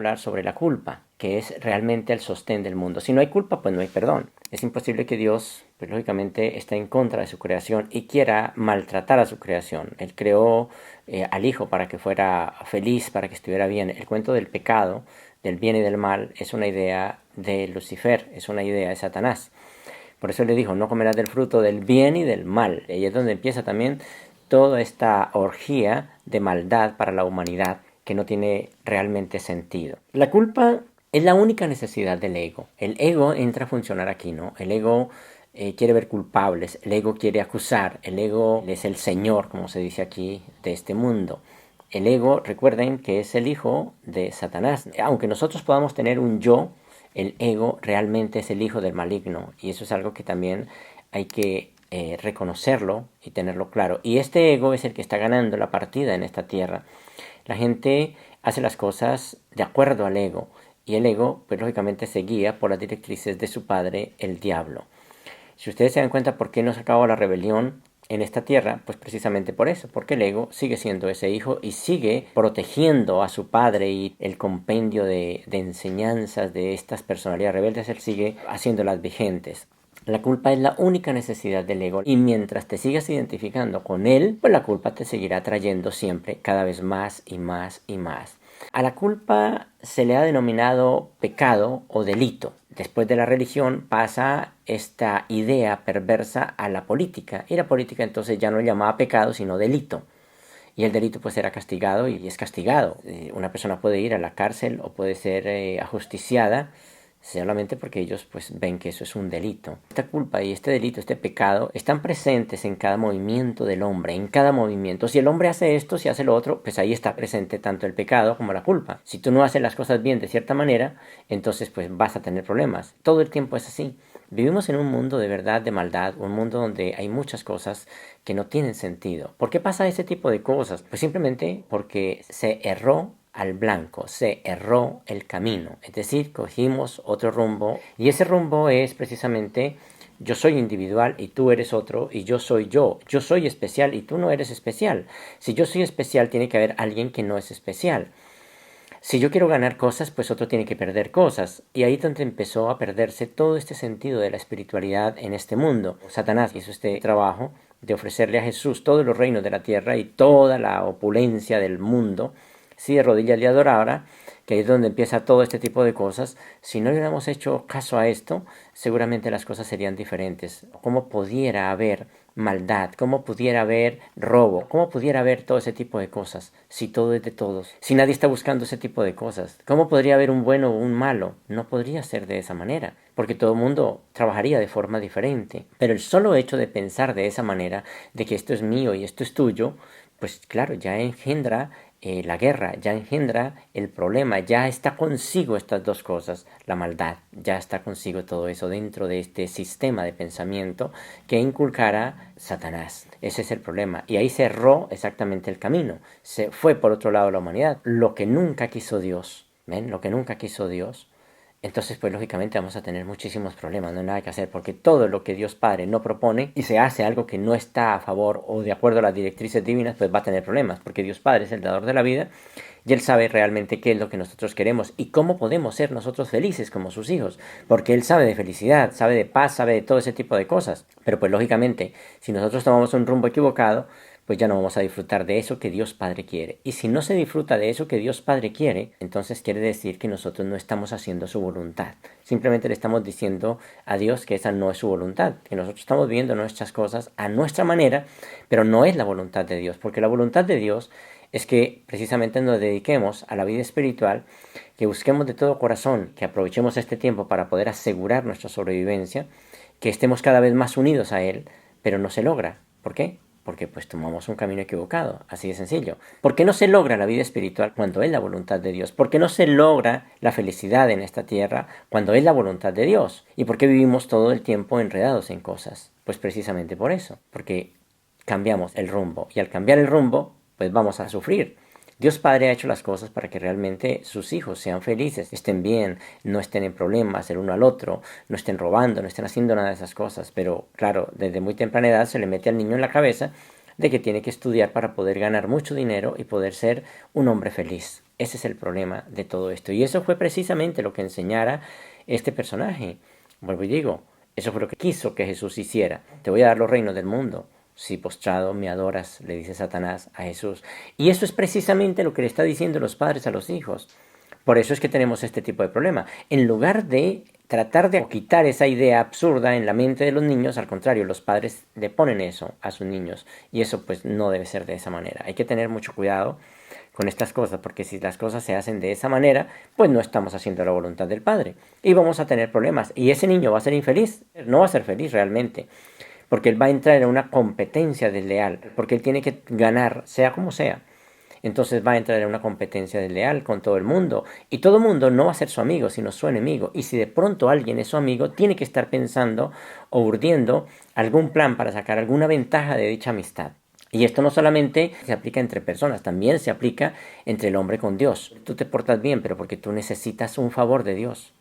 hablar sobre la culpa, que es realmente el sostén del mundo. Si no hay culpa, pues no hay perdón. Es imposible que Dios, pues lógicamente, esté en contra de su creación y quiera maltratar a su creación. Él creó al Hijo para que fuera feliz, para que estuviera bien. El cuento del pecado, del bien y del mal, es una idea de Lucifer, es una idea de Satanás. Por eso le dijo, no comerás del fruto del bien y del mal. Y ahí es donde empieza también toda esta orgía de maldad para la humanidad que no tiene realmente sentido. La culpa es la única necesidad del ego. El ego entra a funcionar aquí, ¿no? El ego quiere ver culpables, el ego quiere acusar, el ego es el señor, como se dice aquí, de este mundo. El ego, recuerden que es el hijo de Satanás. Aunque nosotros podamos tener un yo, el ego realmente es el hijo del maligno. Y eso es algo que también hay que reconocerlo y tenerlo claro. Y este ego es el que está ganando la partida en esta tierra. La gente hace las cosas de acuerdo al ego. Y el ego, pues lógicamente se guía por las directrices de su padre, el diablo. Si ustedes se dan cuenta por qué no se acabó la rebelión en esta tierra, pues precisamente por eso, porque el ego sigue siendo ese hijo y sigue protegiendo a su padre, y el compendio de enseñanzas de estas personalidades rebeldes, él sigue haciéndolas vigentes. La culpa es la única necesidad del ego, y mientras te sigas identificando con él, pues la culpa te seguirá trayendo siempre cada vez más y más y más. A la culpa se le ha denominado pecado o delito. Después de la religión pasa esta idea perversa a la política, y la política entonces ya no llamaba pecado sino delito. Y el delito pues era castigado y es castigado. Una persona puede ir a la cárcel o puede ser ajusticiada solamente porque ellos pues ven que eso es un delito. Esta culpa y este delito, este pecado, están presentes en cada movimiento del hombre, en cada movimiento. Si el hombre hace esto, si hace lo otro, pues ahí está presente tanto el pecado como la culpa. Si tú no haces las cosas bien de cierta manera, entonces pues vas a tener problemas. Todo el tiempo es así. Vivimos en un mundo de verdad, de maldad, un mundo donde hay muchas cosas que no tienen sentido. ¿Por qué pasa ese tipo de cosas? Pues simplemente porque se erró al blanco, se erró el camino, es decir, cogimos otro rumbo, y ese rumbo es precisamente: yo soy individual y tú eres otro, y yo soy especial y tú no eres especial. Si yo soy especial, tiene que haber alguien que no es especial. Si yo quiero ganar cosas, pues otro tiene que perder cosas. Y ahí es donde empezó a perderse todo este sentido de la espiritualidad en este mundo. Satanás hizo este trabajo de ofrecerle a Jesús todos los reinos de la tierra y toda la opulencia del mundo. Si de rodillas le adorara, que ahí es donde empieza todo este tipo de cosas. Si no le hubiéramos hecho caso a esto, seguramente las cosas serían diferentes. ¿Cómo pudiera haber maldad? ¿Cómo pudiera haber robo? ¿Cómo pudiera haber todo ese tipo de cosas si todo es de todos? Si nadie está buscando ese tipo de cosas, ¿cómo podría haber un bueno o un malo? No podría ser de esa manera, porque todo el mundo trabajaría de forma diferente. Pero el solo hecho de pensar de esa manera, de que esto es mío y esto es tuyo, pues claro, ya engendra la guerra, ya engendra el problema, ya está consigo estas dos cosas, la maldad, ya está consigo todo eso dentro de este sistema de pensamiento que inculcara Satanás. Ese es el problema, y ahí cerró exactamente el camino, se fue por otro lado la humanidad, lo que nunca quiso Dios. ¿Ven? Lo que nunca quiso Dios. Entonces, pues lógicamente vamos a tener muchísimos problemas, no hay nada que hacer, porque todo lo que Dios Padre no propone y se hace algo que no está a favor o de acuerdo a las directrices divinas, pues va a tener problemas, porque Dios Padre es el dador de la vida y Él sabe realmente qué es lo que nosotros queremos y cómo podemos ser nosotros felices como sus hijos, porque Él sabe de felicidad, sabe de paz, sabe de todo ese tipo de cosas. Pero pues lógicamente, si nosotros tomamos un rumbo equivocado, pues ya no vamos a disfrutar de eso que Dios Padre quiere. Y si no se disfruta de eso que Dios Padre quiere, entonces quiere decir que nosotros no estamos haciendo su voluntad. Simplemente le estamos diciendo a Dios que esa no es su voluntad, que nosotros estamos viviendo nuestras cosas a nuestra manera, pero no es la voluntad de Dios, porque la voluntad de Dios es que precisamente nos dediquemos a la vida espiritual, que busquemos de todo corazón, que aprovechemos este tiempo para poder asegurar nuestra sobrevivencia, que estemos cada vez más unidos a Él, pero no se logra. ¿Por qué? Porque pues tomamos un camino equivocado, así de sencillo. ¿Por qué no se logra la vida espiritual cuando es la voluntad de Dios? ¿Por qué no se logra la felicidad en esta tierra cuando es la voluntad de Dios? ¿Y por qué vivimos todo el tiempo enredados en cosas? Pues precisamente por eso, porque cambiamos el rumbo, y al cambiar el rumbo, pues vamos a sufrir. Dios Padre ha hecho las cosas para que realmente sus hijos sean felices, estén bien, no estén en problemas el uno al otro, no estén robando, no estén haciendo nada de esas cosas. Pero claro, desde muy temprana edad se le mete al niño en la cabeza de que tiene que estudiar para poder ganar mucho dinero y poder ser un hombre feliz. Ese es el problema de todo esto. Y eso fue precisamente lo que enseñara este personaje. Vuelvo y digo, eso fue lo que quiso que Jesús hiciera. Te voy a dar los reinos del mundo. Si postrado me adoras, le dice Satanás a Jesús. Y eso es precisamente lo que le está diciendo los padres a los hijos. Por eso es que tenemos este tipo de problema. En lugar de tratar de quitar esa idea absurda en la mente de los niños, al contrario, los padres le ponen eso a sus niños. Y eso pues no debe ser de esa manera. Hay que tener mucho cuidado con estas cosas, porque si las cosas se hacen de esa manera, pues no estamos haciendo la voluntad del Padre. Y vamos a tener problemas. Y ese niño va a ser infeliz. No va a ser feliz realmente. Porque él va a entrar en una competencia desleal. Porque él tiene que ganar, sea como sea. Entonces va a entrar en una competencia desleal con todo el mundo. Y todo el mundo no va a ser su amigo, sino su enemigo. Y si de pronto alguien es su amigo, tiene que estar pensando o urdiendo algún plan para sacar alguna ventaja de dicha amistad. Y esto no solamente se aplica entre personas, también se aplica entre el hombre con Dios. Tú te portas bien, pero porque tú necesitas un favor de Dios.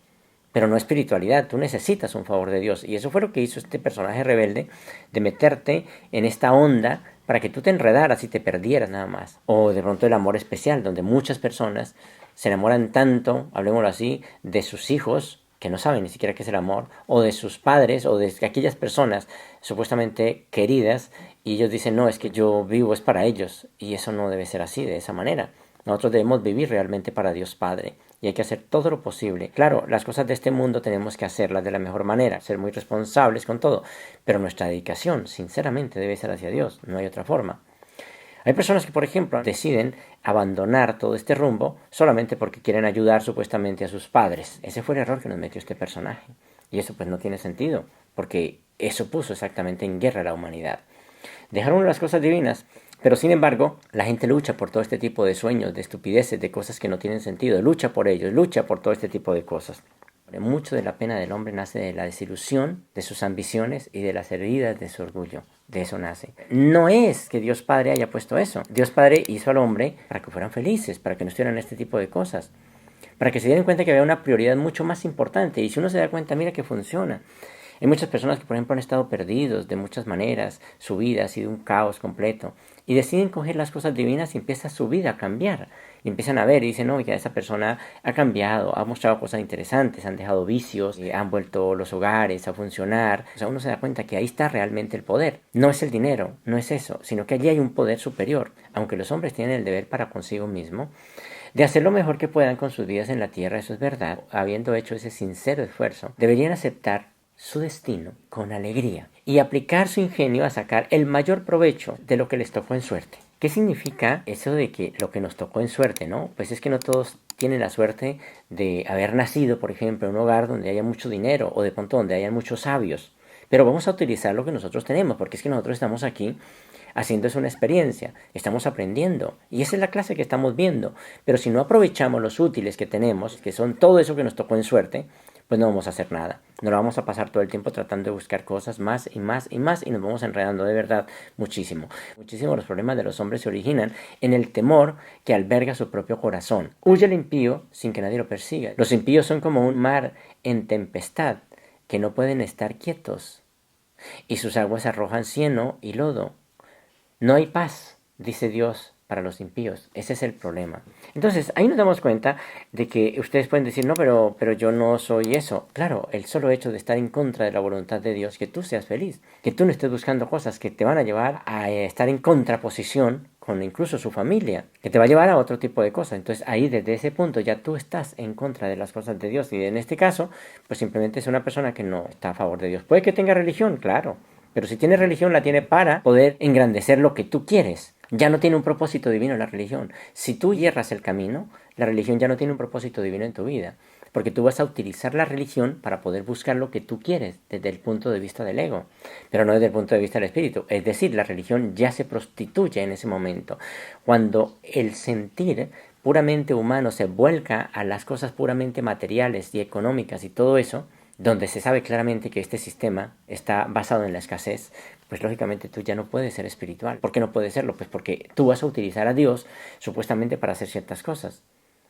Pero no espiritualidad, tú necesitas un favor de Dios. Y eso fue lo que hizo este personaje rebelde, de meterte en esta onda para que tú te enredaras y te perdieras nada más. O de pronto el amor especial, donde muchas personas se enamoran tanto, hablemoslo así, de sus hijos, que no saben ni siquiera qué es el amor, o de sus padres, o de aquellas personas supuestamente queridas, y ellos dicen, no, es que yo vivo es para ellos, y eso no debe ser así, de esa manera. Nosotros debemos vivir realmente para Dios Padre y hay que hacer todo lo posible. Claro, las cosas de este mundo tenemos que hacerlas de la mejor manera, ser muy responsables con todo, pero nuestra dedicación, sinceramente, debe ser hacia Dios, no hay otra forma. Hay personas que, por ejemplo, deciden abandonar todo este rumbo solamente porque quieren ayudar supuestamente a sus padres. Ese fue el error que nos metió este personaje. Y eso pues no tiene sentido, porque eso puso exactamente en guerra a la humanidad. Dejaron las cosas divinas, pero sin embargo, la gente lucha por todo este tipo de sueños, de estupideces, de cosas que no tienen sentido. Lucha por ellos, lucha por todo este tipo de cosas. Mucho de la pena del hombre nace de la desilusión, de sus ambiciones y de las heridas de su orgullo. De eso nace. No es que Dios Padre haya puesto eso. Dios Padre hizo al hombre para que fueran felices, para que no estuvieran este tipo de cosas. Para que se dieran cuenta que había una prioridad mucho más importante. Y si uno se da cuenta, mira que funciona. Hay muchas personas que, por ejemplo, han estado perdidos de muchas maneras. Su vida ha sido un caos completo. Y deciden coger las cosas divinas y empieza su vida a cambiar. Y empiezan a ver y dicen, no, ya esa persona ha cambiado, ha mostrado cosas interesantes, han dejado vicios, han vuelto los hogares a funcionar. O sea, uno se da cuenta que ahí está realmente el poder. No es el dinero, no es eso, sino que allí hay un poder superior. Aunque los hombres tienen el deber para consigo mismo de hacer lo mejor que puedan con sus vidas en la tierra, eso es verdad. Habiendo hecho ese sincero esfuerzo, deberían aceptar su destino con alegría y aplicar su ingenio a sacar el mayor provecho de lo que les tocó en suerte. ¿Qué significa eso de que lo que nos tocó en suerte, no? Pues es que no todos tienen la suerte de haber nacido, por ejemplo, en un hogar donde haya mucho dinero o de pronto donde haya muchos sabios. Pero vamos a utilizar lo que nosotros tenemos, porque es que nosotros estamos aquí haciendo una experiencia, estamos aprendiendo y esa es la clase que estamos viendo. Pero si no aprovechamos los útiles que tenemos, que son todo eso que nos tocó en suerte, pues no vamos a hacer nada. Nos lo vamos a pasar todo el tiempo tratando de buscar cosas más y más y más y nos vamos enredando de verdad muchísimo. Muchísimo los problemas de los hombres se originan en el temor que alberga su propio corazón. Huye el impío sin que nadie lo persiga. Los impíos son como un mar en tempestad que no pueden estar quietos y sus aguas arrojan cieno y lodo. No hay paz, dice Dios, para los impíos. Ese es el problema. Entonces, ahí nos damos cuenta de que ustedes pueden decir, no, pero yo no soy eso. Claro, el solo hecho de estar en contra de la voluntad de Dios, que tú seas feliz, que tú no estés buscando cosas que te van a llevar a estar en contraposición con incluso su familia, que te va a llevar a otro tipo de cosas. Entonces, ahí desde ese punto ya tú estás en contra de las cosas de Dios. Y en este caso, pues simplemente es una persona que no está a favor de Dios. Puede que tenga religión, claro. Pero si tiene religión, la tiene para poder engrandecer lo que tú quieres. Ya no tiene un propósito divino la religión. Si tú hierras el camino, la religión ya no tiene un propósito divino en tu vida. Porque tú vas a utilizar la religión para poder buscar lo que tú quieres desde el punto de vista del ego, pero no desde el punto de vista del espíritu. Es decir, la religión ya se prostituye en ese momento. Cuando el sentir puramente humano se vuelca a las cosas puramente materiales y económicas y todo eso, donde se sabe claramente que este sistema está basado en la escasez, pues lógicamente tú ya no puedes ser espiritual. ¿Por qué no puedes serlo? Pues porque tú vas a utilizar a Dios supuestamente para hacer ciertas cosas.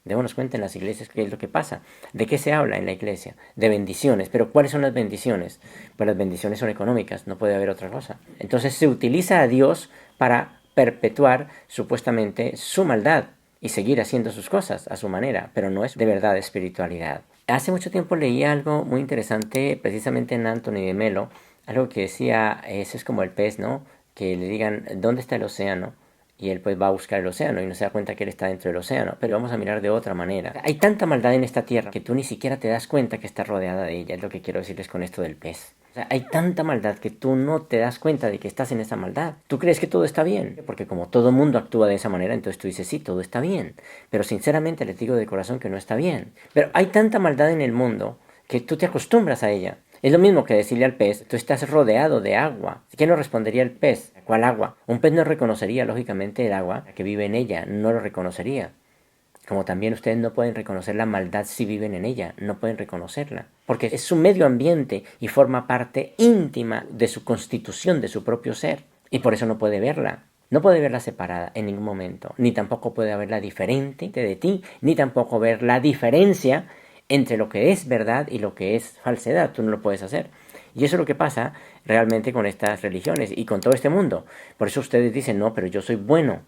Démonos cuenta en las iglesias qué es lo que pasa. ¿De qué se habla en la iglesia? De bendiciones. ¿Pero cuáles son las bendiciones? Pues las bendiciones son económicas, no puede haber otra cosa. Entonces se utiliza a Dios para perpetuar supuestamente su maldad. y seguir haciendo sus cosas a su manera, pero no es de verdad espiritualidad. Hace mucho tiempo leí algo muy interesante, precisamente en Anthony de Melo, algo que decía, eso es como el pez, ¿no? Que le digan, ¿dónde está el océano? Y él pues va a buscar el océano y no se da cuenta que él está dentro del océano. Pero vamos a mirar de otra manera. Hay tanta maldad en esta tierra que tú ni siquiera te das cuenta que está rodeada de ella. Es lo que quiero decirles con esto del pez. O sea, hay tanta maldad que tú no te das cuenta de que estás en esa maldad. Tú crees que todo está bien, porque como todo mundo actúa de esa manera, entonces tú dices, sí, todo está bien. Pero sinceramente les digo de corazón que no está bien. Pero hay tanta maldad en el mundo que tú te acostumbras a ella. Es lo mismo que decirle al pez, tú estás rodeado de agua. ¿Qué no respondería el pez? ¿Cuál agua? Un pez no reconocería lógicamente el agua que vive en ella, no lo reconocería. Como también ustedes no pueden reconocer la maldad si viven en ella, no pueden reconocerla. Porque es su medio ambiente y forma parte íntima de su constitución, de su propio ser. Y por eso no puede verla. No puede verla separada en ningún momento. Ni tampoco puede verla diferente de ti, ni tampoco ver la diferencia entre lo que es verdad y lo que es falsedad. Tú no lo puedes hacer. Y eso es lo que pasa realmente con estas religiones y con todo este mundo. Por eso ustedes dicen, no, pero yo soy bueno.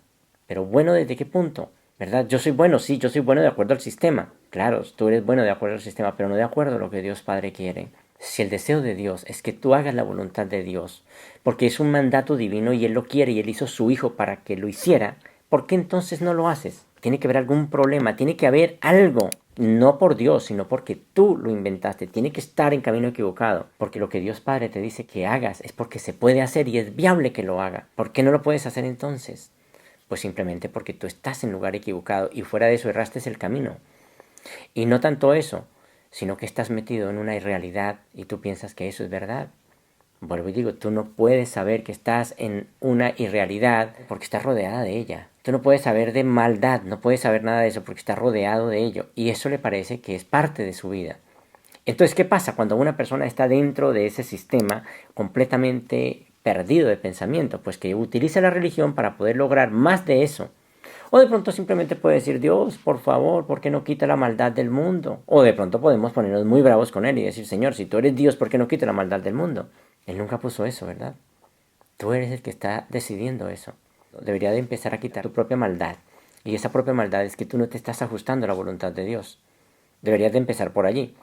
¿Pero bueno desde qué punto? ¿Verdad? Yo soy bueno, sí, yo soy bueno de acuerdo al sistema. Claro, tú eres bueno de acuerdo al sistema, pero no de acuerdo a lo que Dios Padre quiere. Si el deseo de Dios es que tú hagas la voluntad de Dios, porque es un mandato divino y Él lo quiere y Él hizo su Hijo para que lo hiciera, ¿por qué entonces no lo haces? Tiene que haber algún problema, tiene que haber algo. No por Dios, sino porque tú lo inventaste. Tiene que estar en camino equivocado. Porque lo que Dios Padre te dice que hagas es porque se puede hacer y es viable que lo haga. ¿Por qué no lo puedes hacer entonces? Pues simplemente porque tú estás en lugar equivocado y fuera de eso erraste el camino. Y no tanto eso, sino que estás metido en una irrealidad y tú piensas que eso es verdad. Vuelvo y digo, tú no puedes saber que estás en una irrealidad porque estás rodeada de ella. Tú no puedes saber de maldad, no puedes saber nada de eso porque estás rodeado de ello. Y eso le parece que es parte de su vida. Entonces, ¿qué pasa cuando una persona está dentro de ese sistema completamente perdido de pensamiento? Pues que utiliza la religión para poder lograr más de eso. O de pronto simplemente puede decir, Dios, por favor, ¿por qué no quita la maldad del mundo? O de pronto podemos ponernos muy bravos con Él y decir, Señor, si tú eres Dios, ¿por qué no quita la maldad del mundo? Él nunca puso eso, ¿verdad? Tú eres el que está decidiendo eso. Debería de empezar a quitar tu propia maldad. Y esa propia maldad es que tú no te estás ajustando a la voluntad de Dios. Deberías de empezar por allí.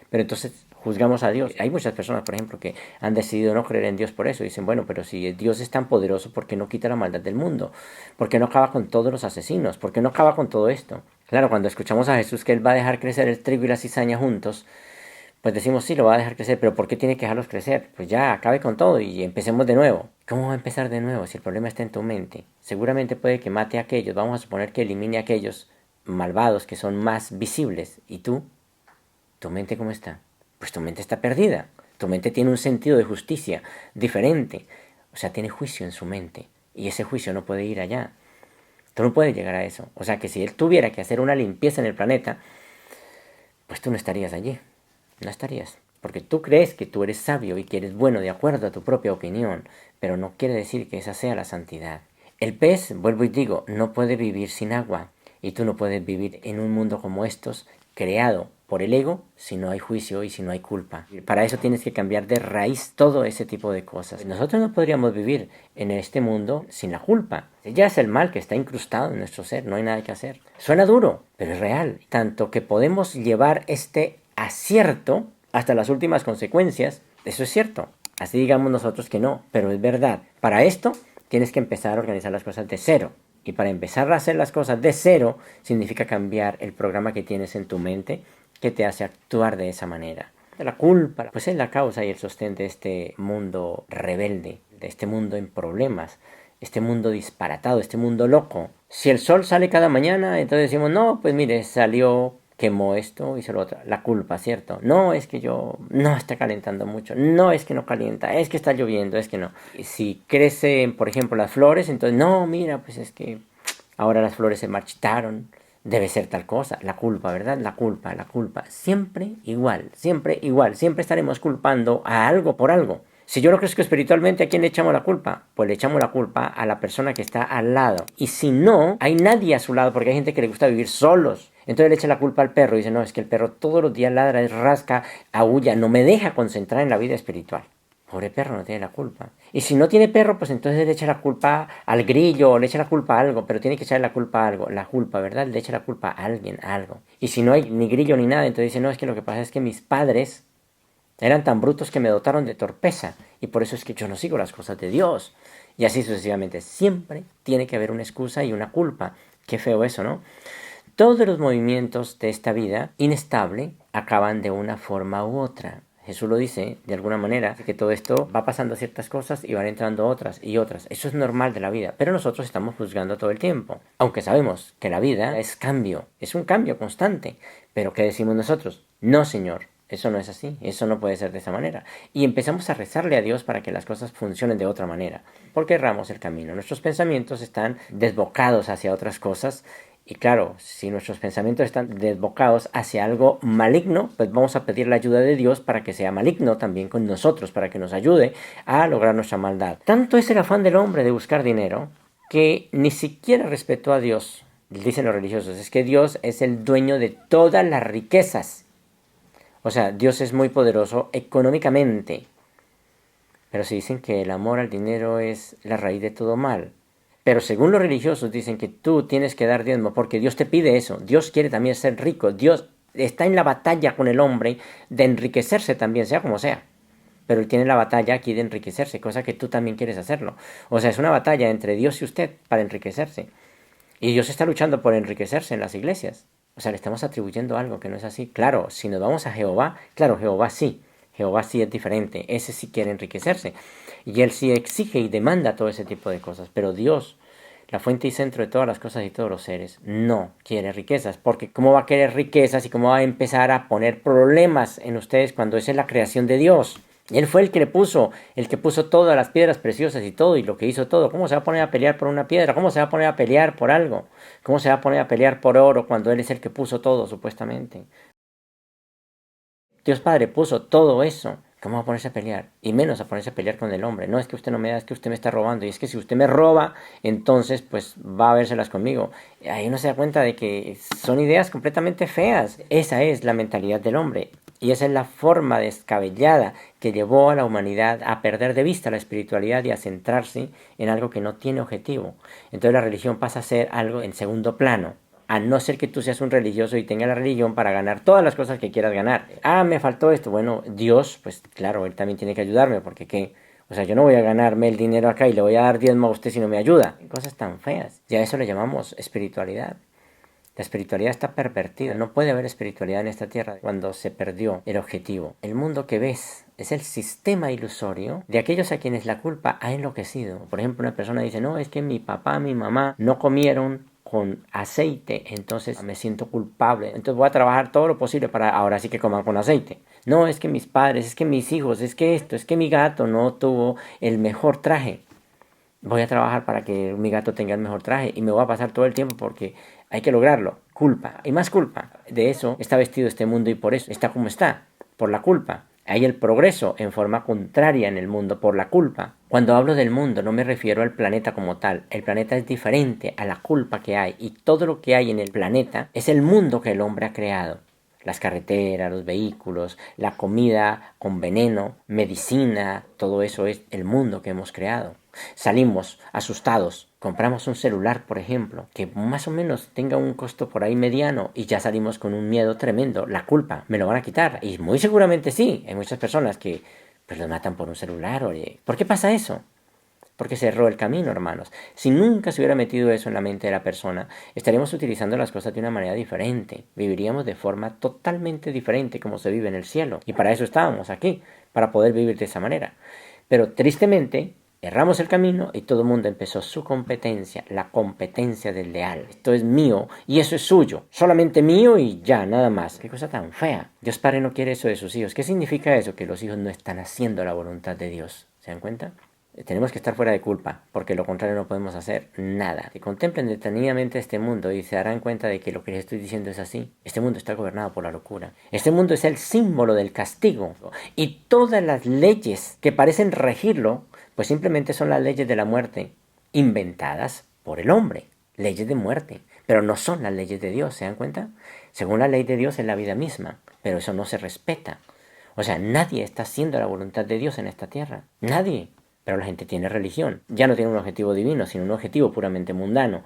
Pero entonces juzgamos a Dios. Hay muchas personas, por ejemplo, que han decidido no creer en Dios por eso. Dicen, bueno, pero si Dios es tan poderoso, ¿por qué no quita la maldad del mundo? ¿Por qué no acaba con todos los asesinos? ¿Por qué no acaba con todo esto? Claro, cuando escuchamos a Jesús que Él va a dejar crecer el trigo y la cizaña juntos, pues decimos, sí, lo va a dejar crecer, pero ¿por qué tiene que dejarlos crecer? Pues ya, acabe con todo y empecemos de nuevo. ¿Cómo va a empezar de nuevo si el problema está en tu mente? Seguramente puede que mate a aquellos, vamos a suponer que elimine a aquellos malvados que son más visibles. ¿Y tú? ¿Tu mente cómo está? Pues tu mente está perdida. Tu mente tiene un sentido de justicia diferente. O sea, tiene juicio en su mente. Y ese juicio no puede ir allá. Tú no puedes llegar a eso. O sea, que si Él tuviera que hacer una limpieza en el planeta, pues tú no estarías allí. No estarías. Porque tú crees que tú eres sabio y que eres bueno de acuerdo a tu propia opinión, pero no quiere decir que esa sea la santidad. El pez, vuelvo y digo, no puede vivir sin agua. Y tú no puedes vivir en un mundo como estos, creado por el ego, si no hay juicio y si no hay culpa. Para eso tienes que cambiar de raíz todo ese tipo de cosas. Nosotros no podríamos vivir en este mundo sin la culpa. Ya es el mal que está incrustado en nuestro ser, no hay nada que hacer. Suena duro, pero es real. Tanto que podemos llevar este acierto hasta las últimas consecuencias, eso es cierto. Así digamos nosotros que no, pero es verdad. Para esto tienes que empezar a organizar las cosas de cero. Y para empezar a hacer las cosas de cero significa cambiar el programa que tienes en tu mente que te hace actuar de esa manera. La culpa, pues es la causa y el sostén de este mundo rebelde, de este mundo en problemas, este mundo disparatado, este mundo loco. Si el sol sale cada mañana, entonces decimos, no, pues mire, salió, quemó esto, hizo lo otro. La culpa, ¿cierto? No, es que no está calentando mucho, no es que no calienta, es que está lloviendo, es que no. Si crecen, por ejemplo, las flores, entonces, no, mira, pues es que ahora las flores se marchitaron. Debe ser tal cosa, la culpa, ¿verdad? La culpa. Siempre igual, siempre estaremos culpando a algo por algo. Si yo no crezco espiritualmente, ¿a quién le echamos la culpa? Pues le echamos la culpa a la persona que está al lado. Y si no, hay nadie a su lado, porque hay gente que le gusta vivir solos. Entonces le echa la culpa al perro y dice, no, es que el perro todos los días ladra, rasca, aúlla, no me deja concentrar en la vida espiritual. Pobre perro, no tiene la culpa. Y si no tiene perro, pues entonces le echa la culpa al grillo, o le echa la culpa a algo, pero tiene que echarle la culpa a algo. La culpa, ¿verdad? Le echa la culpa a alguien, a algo. Y si no hay ni grillo ni nada, entonces dice, no, es que lo que pasa es que mis padres eran tan brutos que me dotaron de torpeza. Y por eso es que yo no sigo las cosas de Dios. Y así sucesivamente. Siempre tiene que haber una excusa y una culpa. Qué feo eso, ¿no? Todos los movimientos de esta vida inestable acaban de una forma u otra. Jesús lo dice de alguna manera, que todo esto va pasando ciertas cosas y van entrando otras y otras. Eso es normal de la vida, pero nosotros estamos juzgando todo el tiempo. Aunque sabemos que la vida es cambio, es un cambio constante. Pero ¿qué decimos nosotros? No, Señor, eso no es así, eso no puede ser de esa manera. Y empezamos a rezarle a Dios para que las cosas funcionen de otra manera. Porque erramos el camino. Nuestros pensamientos están desbocados hacia otras cosas. Y claro, si nuestros pensamientos están desbocados hacia algo maligno, pues vamos a pedir la ayuda de Dios para que sea maligno también con nosotros, para que nos ayude a lograr nuestra maldad. Tanto es el afán del hombre de buscar dinero que ni siquiera respetó a Dios. Dicen los religiosos, es que Dios es el dueño de todas las riquezas. O sea, Dios es muy poderoso económicamente. Pero si dicen que el amor al dinero es la raíz de todo mal. Pero según los religiosos dicen que tú tienes que dar diezmo porque Dios te pide eso. Dios quiere también ser rico. Dios está en la batalla con el hombre de enriquecerse también, sea como sea. Pero Él tiene la batalla aquí de enriquecerse, cosa que tú también quieres hacerlo. O sea, es una batalla entre Dios y usted para enriquecerse. Y Dios está luchando por enriquecerse en las iglesias. O sea, le estamos atribuyendo algo que no es así. Claro, si nos vamos a Jehová, claro, Jehová sí. Jehová sí es diferente. Ese sí quiere enriquecerse. Y Él sí exige y demanda todo ese tipo de cosas. Pero Dios, la fuente y centro de todas las cosas y todos los seres, no quiere riquezas. Porque ¿cómo va a querer riquezas y cómo va a empezar a poner problemas en ustedes cuando esa es la creación de Dios? Y Él fue el que puso todas las piedras preciosas y todo, y lo que hizo todo. ¿Cómo se va a poner a pelear por una piedra? ¿Cómo se va a poner a pelear por algo? ¿Cómo se va a poner a pelear por oro cuando Él es el que puso todo, supuestamente? Dios Padre puso todo eso. ¿Cómo va a ponerse a pelear? Y menos a ponerse a pelear con el hombre. No es que usted no me da, es que usted me está robando. Y es que si usted me roba, entonces pues va a vérselas conmigo. Ahí uno se da cuenta de que son ideas completamente feas. Esa es la mentalidad del hombre. Y esa es la forma descabellada que llevó a la humanidad a perder de vista la espiritualidad y a centrarse en algo que no tiene objetivo. Entonces la religión pasa a ser algo en segundo plano. A no ser que tú seas un religioso y tengas la religión para ganar todas las cosas que quieras ganar. Ah, me faltó esto. Bueno, Dios, pues claro, Él también tiene que ayudarme, porque ¿qué? O sea, yo no voy a ganarme el dinero acá y le voy a dar diezmo a usted si no me ayuda. Cosas tan feas. Ya eso le llamamos espiritualidad. La espiritualidad está pervertida. No puede haber espiritualidad en esta tierra cuando se perdió el objetivo. El mundo que ves es el sistema ilusorio de aquellos a quienes la culpa ha enloquecido. Por ejemplo, una persona dice, no, es que mi papá, mi mamá no comieron con aceite, entonces me siento culpable. Entonces voy a trabajar todo lo posible para ahora sí que coman con aceite. No, es que mis padres, es que mis hijos, es que esto, es que mi gato no tuvo el mejor traje. Voy a trabajar para que mi gato tenga el mejor traje y me voy a pasar todo el tiempo porque hay que lograrlo. Culpa y más culpa. De eso está vestido este mundo y por eso está como está, por la culpa. Hay el progreso en forma contraria en el mundo por la culpa. Cuando hablo del mundo no me refiero al planeta como tal. El planeta es diferente a la culpa que hay y todo lo que hay en el planeta es el mundo que el hombre ha creado. Las carreteras, los vehículos, la comida con veneno, medicina, todo eso es el mundo que hemos creado. Salimos asustados, compramos un celular, por ejemplo, que más o menos tenga un costo por ahí mediano y ya salimos con un miedo tremendo. La culpa, ¿me lo van a quitar? Y muy seguramente sí. Hay muchas personas que pues los matan por un celular. Oye. ¿Por qué pasa eso? Porque cerró el camino, hermanos. Si nunca se hubiera metido eso en la mente de la persona, estaríamos utilizando las cosas de una manera diferente. Viviríamos de forma totalmente diferente como se vive en el cielo. Y para eso estábamos aquí, para poder vivir de esa manera. Pero tristemente, erramos el camino y todo el mundo empezó su competencia, la competencia del leal. Esto es mío y eso es suyo. Solamente mío y ya, nada más. Qué cosa tan fea. Dios Padre no quiere eso de sus hijos. ¿Qué significa eso? Que los hijos no están haciendo la voluntad de Dios. ¿Se dan cuenta? Tenemos que estar fuera de culpa, porque lo contrario no podemos hacer nada. Que contemplen detenidamente este mundo y se darán cuenta de que lo que les estoy diciendo es así. Este mundo está gobernado por la locura. Este mundo es el símbolo del castigo. Y todas las leyes que parecen regirlo, pues simplemente son las leyes de la muerte, inventadas por el hombre. Leyes de muerte. Pero no son las leyes de Dios, ¿se dan cuenta? Según la ley de Dios es la vida misma, pero eso no se respeta. O sea, nadie está haciendo la voluntad de Dios en esta tierra. Nadie. Pero la gente tiene religión. Ya no tiene un objetivo divino, sino un objetivo puramente mundano.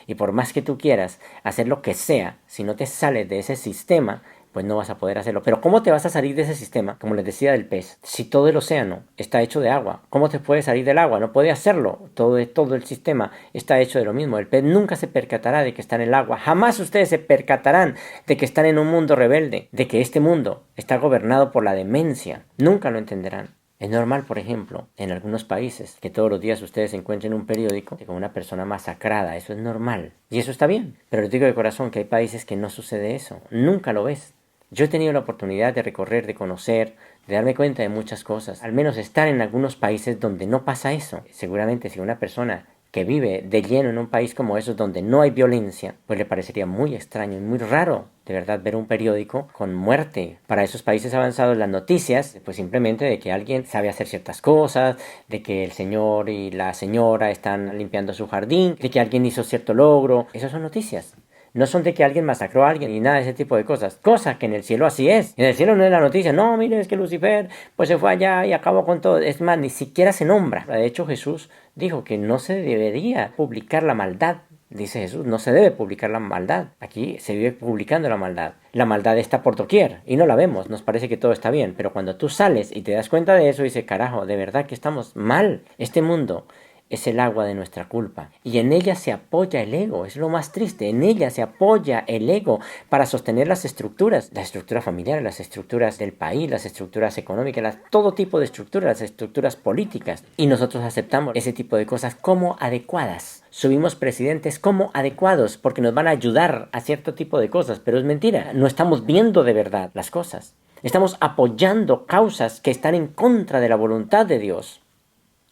Y por más que tú quieras hacer lo que sea, si no te sales de ese sistema, pues no vas a poder hacerlo. Pero ¿cómo te vas a salir de ese sistema? Como les decía del pez. Si todo el océano está hecho de agua, ¿cómo te puedes salir del agua? No puede hacerlo. Todo el sistema está hecho de lo mismo. El pez nunca se percatará de que está en el agua. Jamás ustedes se percatarán de que están en un mundo rebelde, de que este mundo está gobernado por la demencia. Nunca lo entenderán. Es normal, por ejemplo, en algunos países, que todos los días ustedes encuentren un periódico con una persona masacrada. Eso es normal. Y eso está bien. Pero les digo de corazón que hay países que no sucede eso. Nunca lo ves. Yo he tenido la oportunidad de recorrer, de conocer, de darme cuenta de muchas cosas. Al menos estar en algunos países donde no pasa eso. Seguramente si una persona que vive de lleno en un país como esos donde no hay violencia, pues le parecería muy extraño y muy raro, de verdad, ver un periódico con muerte. Para esos países avanzados las noticias, pues simplemente de que alguien sabe hacer ciertas cosas, de que el señor y la señora están limpiando su jardín, de que alguien hizo cierto logro, esas son noticias. No son de que alguien masacró a alguien y nada de ese tipo de cosas. Cosa que en el cielo así es. En el cielo no es la noticia. No, mire, es que Lucifer pues se fue allá y acabó con todo. Es más, ni siquiera se nombra. De hecho, Jesús dijo que no se debería publicar la maldad. Dice Jesús, no se debe publicar la maldad. Aquí se vive publicando la maldad. La maldad está por doquier y no la vemos. Nos parece que todo está bien. Pero cuando tú sales y te das cuenta de eso, dices, carajo, de verdad que estamos mal. Este mundo es el agua de nuestra culpa. Y en ella se apoya el ego. Es lo más triste. En ella se apoya el ego para sostener las estructuras familiares, las estructuras del país, las estructuras económicas, todo tipo de estructuras, las estructuras políticas. Y nosotros aceptamos ese tipo de cosas como adecuadas. Subimos presidentes como adecuados porque nos van a ayudar a cierto tipo de cosas. Pero es mentira. No estamos viendo de verdad las cosas. Estamos apoyando causas que están en contra de la voluntad de Dios.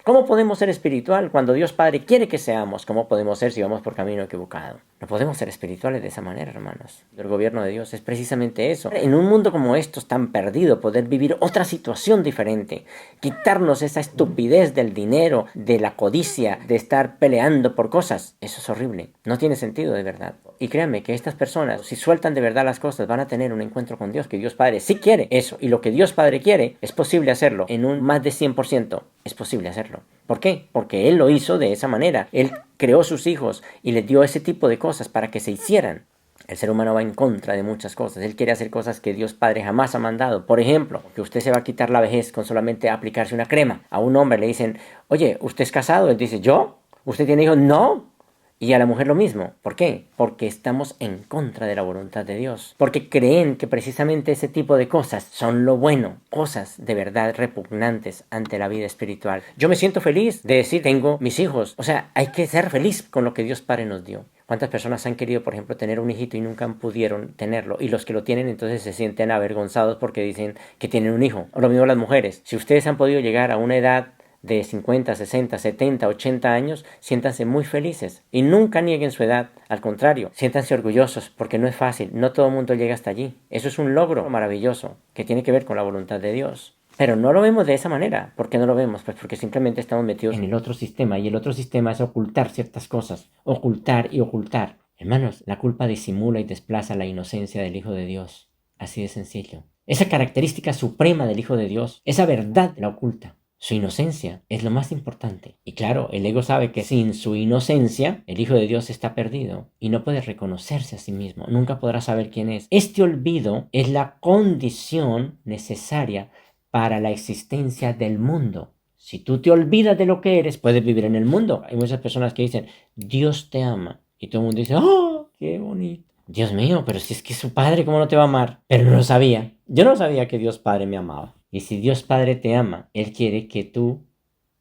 ¿Cómo podemos ser espiritual cuando Dios Padre quiere que seamos? ¿Cómo podemos ser si vamos por camino equivocado? No podemos ser espirituales de esa manera, hermanos. El gobierno de Dios es precisamente eso. En un mundo como estos tan perdido, poder vivir otra situación diferente. Quitarnos esa estupidez del dinero, de la codicia, de estar peleando por cosas. Eso es horrible. No tiene sentido de verdad. Y créanme que estas personas, si sueltan de verdad las cosas, van a tener un encuentro con Dios, que Dios Padre sí quiere eso. Y lo que Dios Padre quiere, es posible hacerlo en un más de 100%. Es posible hacerlo. ¿Por qué? Porque Él lo hizo de esa manera. Él creó sus hijos y les dio ese tipo de cosas para que se hicieran. El ser humano va en contra de muchas cosas. Él quiere hacer cosas que Dios Padre jamás ha mandado. Por ejemplo, que usted se va a quitar la vejez con solamente aplicarse una crema. A un hombre le dicen, oye, ¿usted es casado? Él dice, ¿yo? ¿Usted tiene hijos? No. Y a la mujer lo mismo. ¿Por qué? Porque estamos en contra de la voluntad de Dios. Porque creen que precisamente ese tipo de cosas son lo bueno. Cosas de verdad repugnantes ante la vida espiritual. Yo me siento feliz de decir, tengo mis hijos. O sea, hay que ser feliz con lo que Dios Padre nos dio. ¿Cuántas personas han querido, por ejemplo, tener un hijito y nunca pudieron tenerlo? Y los que lo tienen entonces se sienten avergonzados porque dicen que tienen un hijo. O lo mismo las mujeres. Si ustedes han podido llegar a una edad de 50, 60, 70, 80 años, siéntanse muy felices y nunca nieguen su edad. Al contrario, siéntanse orgullosos porque no es fácil, no todo el mundo llega hasta allí. Eso es un logro maravilloso que tiene que ver con la voluntad de Dios. Pero no lo vemos de esa manera. ¿Por qué no lo vemos? Pues porque simplemente estamos metidos en el otro sistema y el otro sistema es ocultar ciertas cosas, ocultar y ocultar. Hermanos, la culpa disimula y desplaza la inocencia del Hijo de Dios. Así de sencillo. Esa característica suprema del Hijo de Dios, esa verdad la oculta. Su inocencia es lo más importante. Y claro, el ego sabe que sin su inocencia, el Hijo de Dios está perdido y no puede reconocerse a sí mismo. Nunca podrá saber quién es. Este olvido es la condición necesaria para la existencia del mundo. Si tú te olvidas de lo que eres, puedes vivir en el mundo. Hay muchas personas que dicen, Dios te ama. Y todo el mundo dice, ¡oh, qué bonito! Dios mío, pero si es que su Padre, ¿cómo no te va a amar? Pero no lo sabía. Yo no sabía que Dios Padre me amaba. Y si Dios Padre te ama, Él quiere que tú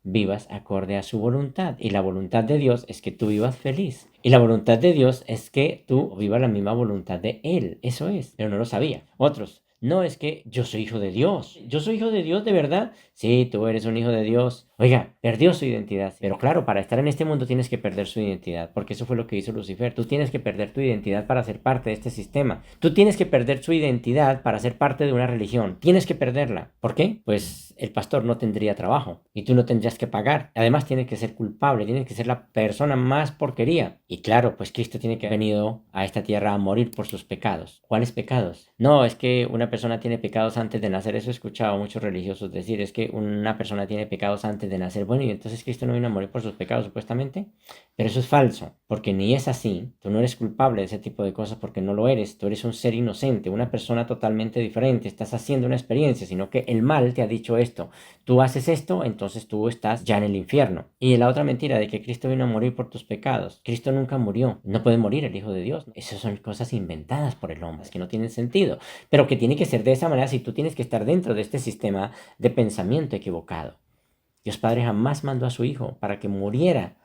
vivas acorde a su voluntad. Y la voluntad de Dios es que tú vivas feliz. Y la voluntad de Dios es que tú vivas la misma voluntad de Él. Eso es. Pero no lo sabía. Otros, no es que yo soy hijo de Dios. ¿Yo soy hijo de Dios de verdad? Sí, tú eres un hijo de Dios. Oiga, perdió su identidad. Pero claro, para estar en este mundo tienes que perder su identidad, porque eso fue lo que hizo Lucifer. Tú tienes que perder tu identidad para ser parte de este sistema. Tú tienes que perder su identidad para ser parte de una religión. Tienes que perderla. ¿Por qué? Pues el pastor no tendría trabajo y tú no tendrías que pagar. Además, tienes que ser culpable, tienes que ser la persona más porquería. Y claro, pues Cristo tiene que haber venido a esta tierra a morir por sus pecados. ¿Cuáles pecados? No, es que una persona tiene pecados antes de nacer. Eso he escuchado a muchos religiosos decir. Es que una persona tiene pecados antes de nacer. Bueno, y entonces Cristo no vino a morir por sus pecados, supuestamente. Pero eso es falso, porque ni es así. Tú no eres culpable de ese tipo de cosas porque no lo eres. Tú eres un ser inocente, una persona totalmente diferente. Estás haciendo una experiencia, sino que el mal te ha dicho esto. Tú haces esto, entonces tú estás ya en el infierno. Y la otra mentira de que Cristo vino a morir por tus pecados. Cristo nunca murió. No puede morir el Hijo de Dios. Esas son cosas inventadas por el hombre, que no tienen sentido. Pero que tiene que ser de esa manera si tú tienes que estar dentro de este sistema de pensamiento equivocado. Dios Padre jamás mandó a su Hijo para que muriera,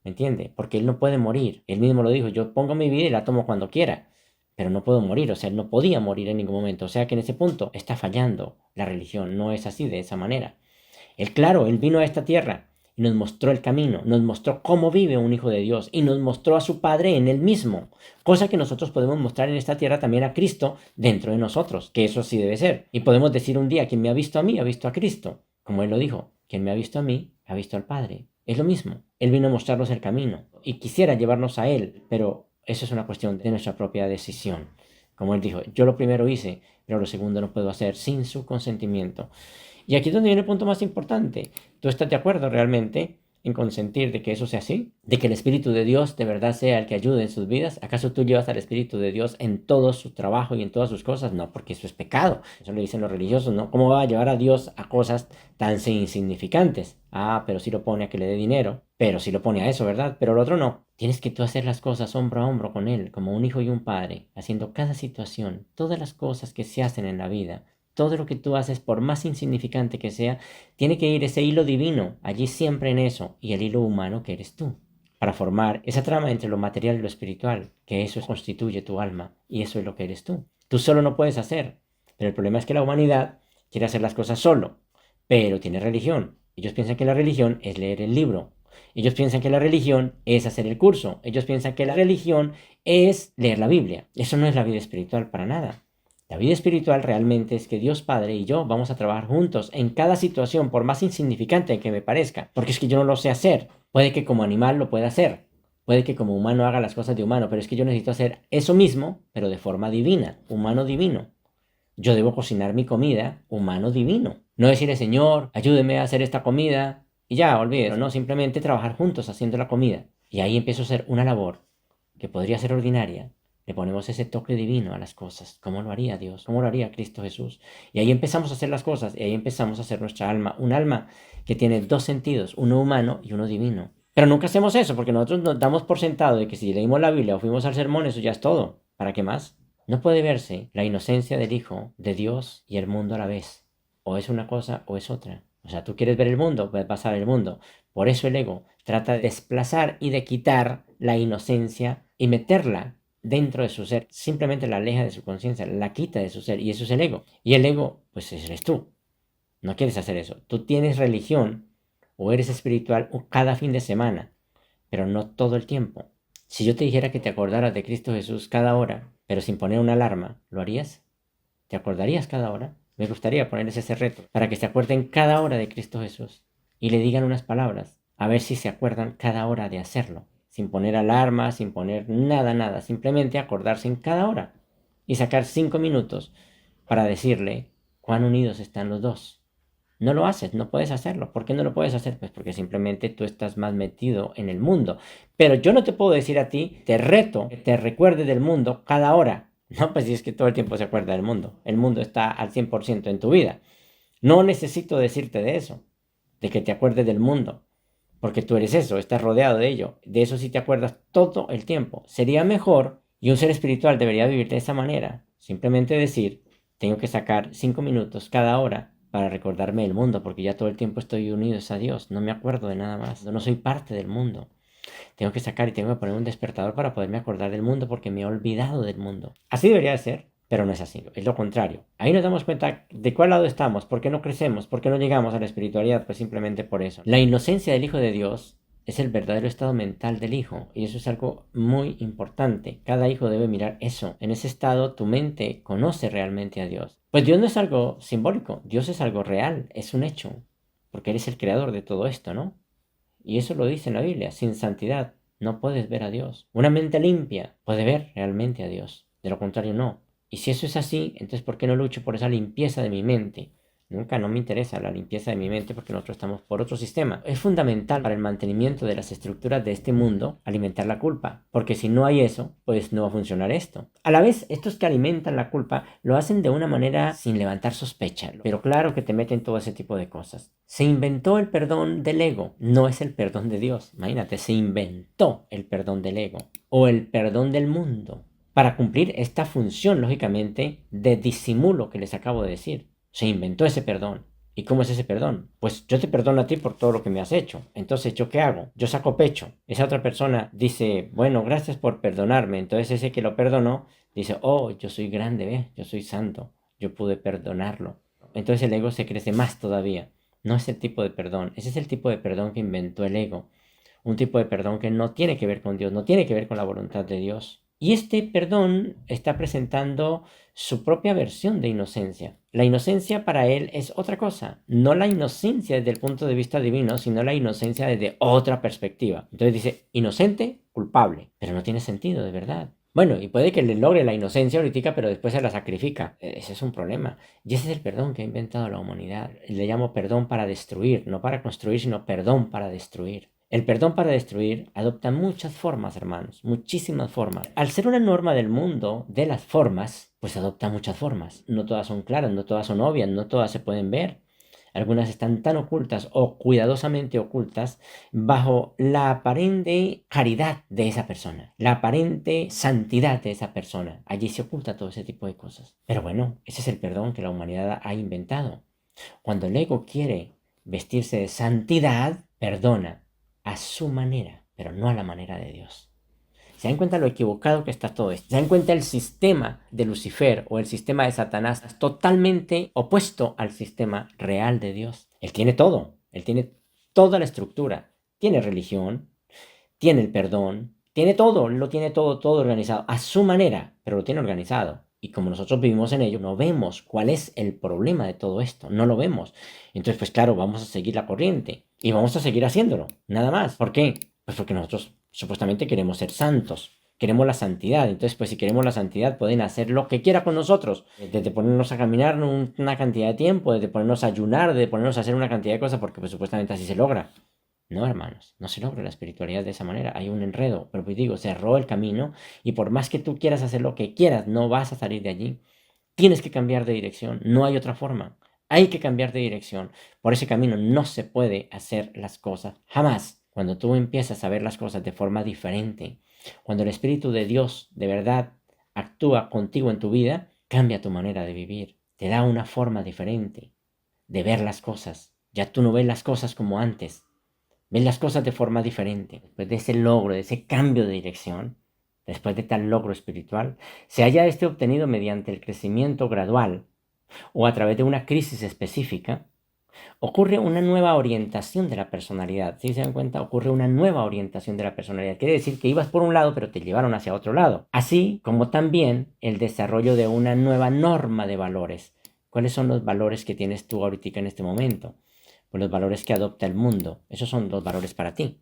¿me entiende? Porque Él no puede morir. Él mismo lo dijo, yo pongo mi vida y la tomo cuando quiera, pero no puedo morir. O sea, Él no podía morir en ningún momento. O sea que en ese punto está fallando la religión. No es así, de esa manera. Él, claro, Él vino a esta tierra y nos mostró el camino, nos mostró cómo vive un hijo de Dios y nos mostró a su Padre en Él mismo. Cosa que nosotros podemos mostrar en esta tierra también a Cristo dentro de nosotros, que eso sí debe ser. Y podemos decir un día, quien me ha visto a mí, ha visto a Cristo. Como Él lo dijo, quien me ha visto a mí, ha visto al Padre. Es lo mismo. Él vino a mostrarnos el camino y quisiera llevarnos a Él, pero eso es una cuestión de nuestra propia decisión. Como Él dijo, yo lo primero hice, pero lo segundo no puedo hacer sin su consentimiento. Y aquí es donde viene el punto más importante. ¿Tú estás de acuerdo realmente en consentir de que eso sea así? ¿De que el Espíritu de Dios de verdad sea el que ayude en sus vidas? ¿Acaso tú llevas al Espíritu de Dios en todo su trabajo y en todas sus cosas? No, porque eso es pecado. Eso lo dicen los religiosos, ¿no? ¿Cómo va a llevar a Dios a cosas tan insignificantes? Ah, pero sí lo pone a que le dé dinero. Pero sí lo pone a eso, ¿verdad? Pero el otro no. Tienes que tú hacer las cosas hombro a hombro con Él, como un hijo y un padre, haciendo cada situación, todas las cosas que se hacen en la vida. Todo lo que tú haces, por más insignificante que sea, tiene que ir ese hilo divino, allí siempre en eso, y el hilo humano que eres tú, para formar esa trama entre lo material y lo espiritual, que eso constituye tu alma, y eso es lo que eres tú. Tú solo no puedes hacer, pero el problema es que la humanidad quiere hacer las cosas solo, pero tiene religión. Ellos piensan que la religión es leer el libro. Ellos piensan que la religión es hacer el curso. Ellos piensan que la religión es leer la Biblia. Eso no es la vida espiritual para nada. La vida espiritual realmente es que Dios Padre y yo vamos a trabajar juntos en cada situación, por más insignificante que me parezca, porque es que yo no lo sé hacer. Puede que como animal lo pueda hacer, puede que como humano haga las cosas de humano, pero es que yo necesito hacer eso mismo, pero de forma divina, humano divino. Yo debo cocinar mi comida, humano divino. No decirle, Señor, ayúdeme a hacer esta comida, y ya, olvídelo, no, simplemente trabajar juntos haciendo la comida. Y ahí empiezo a hacer una labor que podría ser ordinaria. Le ponemos ese toque divino a las cosas. ¿Cómo lo haría Dios? ¿Cómo lo haría Cristo Jesús? Y ahí empezamos a hacer las cosas, y ahí empezamos a hacer nuestra alma. Un alma que tiene dos sentidos, uno humano y uno divino. Pero nunca hacemos eso, porque nosotros nos damos por sentado de que si leímos la Biblia o fuimos al sermón, eso ya es todo. ¿Para qué más? No puede verse la inocencia del Hijo, de Dios y el mundo a la vez. O es una cosa o es otra. O sea, tú quieres ver el mundo, puedes pasar el mundo. Por eso el ego trata de desplazar y de quitar la inocencia y meterla dentro de su ser. Simplemente la aleja de su conciencia, la quita de su ser. Y eso es el ego. Y el ego, pues eres tú. No quieres hacer eso. Tú tienes religión o eres espiritual cada fin de semana, pero no todo el tiempo. Si yo te dijera que te acordaras de Cristo Jesús cada hora, pero sin poner una alarma, ¿lo harías? ¿Te acordarías cada hora? Me gustaría ponerles ese reto para que se acuerden cada hora de Cristo Jesús y le digan unas palabras, a ver si se acuerdan cada hora de hacerlo, sin poner alarma, sin poner nada, simplemente acordarse en cada hora y sacar 5 minutos para decirle cuán unidos están los dos. No lo haces, no puedes hacerlo. ¿Por qué no lo puedes hacer? Pues porque simplemente tú estás más metido en el mundo. Pero yo no te puedo decir a ti, te reto, que te recuerde del mundo cada hora. No, pues si es que todo el tiempo se acuerda del mundo. El mundo está al 100% en tu vida. No necesito decirte de eso, de que te acuerdes del mundo. Porque tú eres eso, estás rodeado de ello. De eso sí te acuerdas todo el tiempo. Sería mejor, y un ser espiritual debería vivir de esa manera. Simplemente decir, tengo que sacar 5 minutos cada hora para recordarme del mundo, porque ya todo el tiempo estoy unido a Dios, no me acuerdo de nada más, no soy parte del mundo. Tengo que sacar y tengo que poner un despertador para poderme acordar del mundo, porque me he olvidado del mundo. Así debería de ser. Pero no es así, es lo contrario. Ahí nos damos cuenta de cuál lado estamos, por qué no crecemos, por qué no llegamos a la espiritualidad, pues simplemente por eso. La inocencia del Hijo de Dios es el verdadero estado mental del hijo, y eso es algo muy importante. Cada hijo debe mirar eso. En ese estado tu mente conoce realmente a Dios. Pues Dios no es algo simbólico, Dios es algo real, es un hecho, porque eres el creador de todo esto, ¿no? Y eso lo dice en la Biblia, sin santidad no puedes ver a Dios. Una mente limpia puede ver realmente a Dios, de lo contrario no. Y si eso es así, entonces ¿por qué no lucho por esa limpieza de mi mente? Nunca no me interesa la limpieza de mi mente porque nosotros estamos por otro sistema. Es fundamental para el mantenimiento de las estructuras de este mundo alimentar la culpa, porque si no hay eso, pues no va a funcionar esto. A la vez, estos que alimentan la culpa lo hacen de una manera sin levantar sospecha, pero claro que te meten todo ese tipo de cosas. Se inventó el perdón del ego, no es el perdón de Dios. Imagínate, se inventó el perdón del ego o el perdón del mundo para cumplir esta función, lógicamente, de disimulo que les acabo de decir. Se inventó ese perdón. ¿Y cómo es ese perdón? Pues yo te perdono a ti por todo lo que me has hecho. Entonces, ¿yo qué hago? Yo saco pecho. Esa otra persona dice, bueno, gracias por perdonarme. Entonces ese que lo perdonó dice, oh, yo soy grande, ¿ves? Yo soy santo. Yo pude perdonarlo. Entonces el ego se crece más todavía. No es el tipo de perdón. Ese es el tipo de perdón que inventó el ego. Un tipo de perdón que no tiene que ver con Dios, no tiene que ver con la voluntad de Dios. Y este perdón está presentando su propia versión de inocencia. La inocencia para él es otra cosa, no la inocencia desde el punto de vista divino, sino la inocencia desde otra perspectiva. Entonces dice, inocente, culpable, pero no tiene sentido, de verdad. Bueno, y puede que le logre la inocencia ahorita, pero después se la sacrifica. Ese es un problema. Y ese es el perdón que ha inventado la humanidad. Le llamo perdón para destruir, no para construir, sino perdón para destruir. El perdón para destruir adopta muchas formas, hermanos, muchísimas formas. Al ser una norma del mundo de las formas, pues adopta muchas formas. No todas son claras, no todas son obvias, no todas se pueden ver. Algunas están tan ocultas o cuidadosamente ocultas bajo la aparente caridad de esa persona, la aparente santidad de esa persona. Allí se oculta todo ese tipo de cosas. Pero bueno, ese es el perdón que la humanidad ha inventado. Cuando el ego quiere vestirse de santidad, perdona a su manera, pero no a la manera de Dios. ¿Se dan cuenta lo equivocado que está todo esto? ¿Se dan cuenta el sistema de Lucifer o el sistema de Satanás es totalmente opuesto al sistema real de Dios? Él tiene todo, él tiene toda la estructura, tiene religión, tiene el perdón, tiene todo, lo tiene todo, todo organizado a su manera, pero lo tiene organizado. Y como nosotros vivimos en ello, no vemos cuál es el problema de todo esto, no lo vemos. Entonces, pues claro, vamos a seguir la corriente y vamos a seguir haciéndolo, nada más. ¿Por qué? Pues porque nosotros supuestamente queremos ser santos, queremos la santidad. Entonces, pues si queremos la santidad, pueden hacer lo que quiera con nosotros, desde ponernos a caminar una cantidad de tiempo, desde ponernos a ayunar, desde ponernos a hacer una cantidad de cosas, porque pues supuestamente así se logra. No, hermanos, no se logra la espiritualidad de esa manera. Hay un enredo, pero pues digo, cerró el camino y por más que tú quieras hacer lo que quieras, no vas a salir de allí. Tienes que cambiar de dirección, no hay otra forma. Hay que cambiar de dirección. Por ese camino no se puede hacer las cosas jamás. Cuando tú empiezas a ver las cosas de forma diferente, cuando el Espíritu de Dios de verdad actúa contigo en tu vida, cambia tu manera de vivir. Te da una forma diferente de ver las cosas. Ya tú no ves las cosas como antes. Ves las cosas de forma diferente. Después de ese logro, de ese cambio de dirección, después de tal logro espiritual, se haya este obtenido mediante el crecimiento gradual o a través de una crisis específica, ocurre una nueva orientación de la personalidad. Si se dan cuenta, ocurre una nueva orientación de la personalidad. Quiere decir que ibas por un lado, pero te llevaron hacia otro lado. Así como también el desarrollo de una nueva norma de valores. ¿Cuáles son los valores que tienes tú ahorita en este momento? Pues los valores que adopta el mundo. Esos son los valores para ti.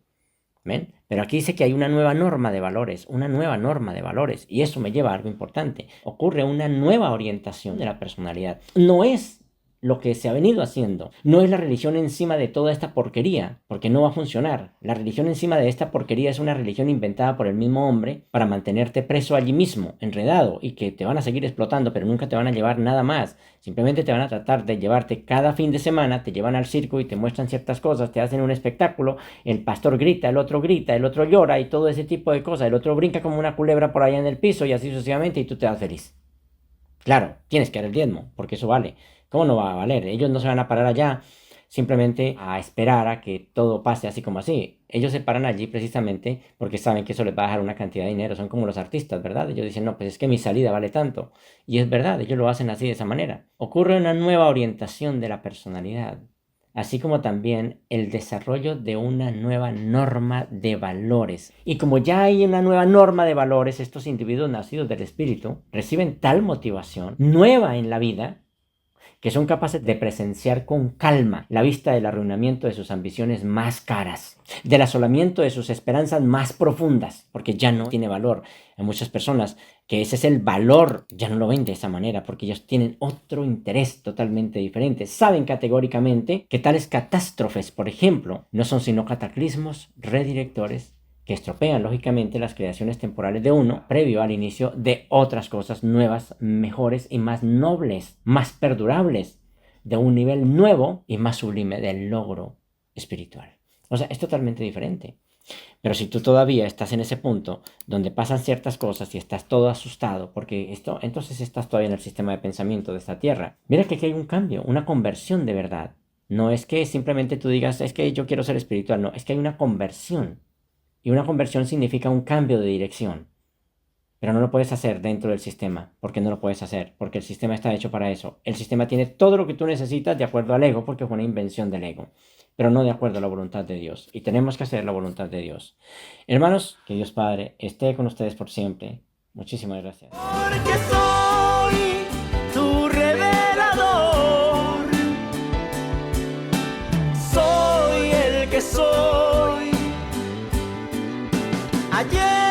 ¿Ven? Pero aquí dice que hay una nueva norma de valores, una nueva norma de valores. Y eso me lleva a algo importante. Ocurre una nueva orientación de la personalidad. No es lo que se ha venido haciendo. No es la religión encima de toda esta porquería, porque no va a funcionar. La religión encima de esta porquería es una religión inventada por el mismo hombre para mantenerte preso allí mismo, enredado, y que te van a seguir explotando, pero nunca te van a llevar nada más. Simplemente te van a tratar de llevarte cada fin de semana, te llevan al circo y te muestran ciertas cosas, te hacen un espectáculo, el pastor grita, el otro llora y todo ese tipo de cosas. El otro brinca como una culebra por allá en el piso y así sucesivamente y tú te das feliz. Claro, tienes que dar el diezmo, porque eso vale. ¿Cómo no va a valer? Ellos no se van a parar allá simplemente a esperar a que todo pase así como así. Ellos se paran allí precisamente porque saben que eso les va a dejar una cantidad de dinero. Son como los artistas, ¿verdad? Ellos dicen, no, pues es que mi salida vale tanto. Y es verdad, ellos lo hacen así de esa manera. Ocurre una nueva orientación de la personalidad, así como también el desarrollo de una nueva norma de valores. Y como ya hay una nueva norma de valores, estos individuos nacidos del espíritu reciben tal motivación nueva en la vida que son capaces de presenciar con calma la vista del arruinamiento de sus ambiciones más caras, del asolamiento de sus esperanzas más profundas, porque ya no tiene valor. Hay muchas personas que ese es el valor, ya no lo ven de esa manera, porque ellos tienen otro interés totalmente diferente. Saben categóricamente que tales catástrofes, por ejemplo, no son sino cataclismos redirectores que estropean lógicamente las creaciones temporales de uno previo al inicio de otras cosas nuevas, mejores y más nobles, más perdurables, de un nivel nuevo y más sublime del logro espiritual. O sea, es totalmente diferente. Pero si tú todavía estás en ese punto donde pasan ciertas cosas y estás todo asustado, porque esto, entonces estás todavía en el sistema de pensamiento de esta tierra. Mira que aquí hay un cambio, una conversión de verdad. No es que simplemente tú digas, es que yo quiero ser espiritual, no, es que hay una conversión. Y una conversión significa un cambio de dirección. Pero no lo puedes hacer dentro del sistema. ¿Por qué no lo puedes hacer? Porque el sistema está hecho para eso. El sistema tiene todo lo que tú necesitas de acuerdo al ego, porque fue una invención del ego, pero no de acuerdo a la voluntad de Dios. Y tenemos que hacer la voluntad de Dios. Hermanos, que Dios Padre esté con ustedes por siempre. Muchísimas gracias. Porque soy tu revelador. Soy el que soy. Ayer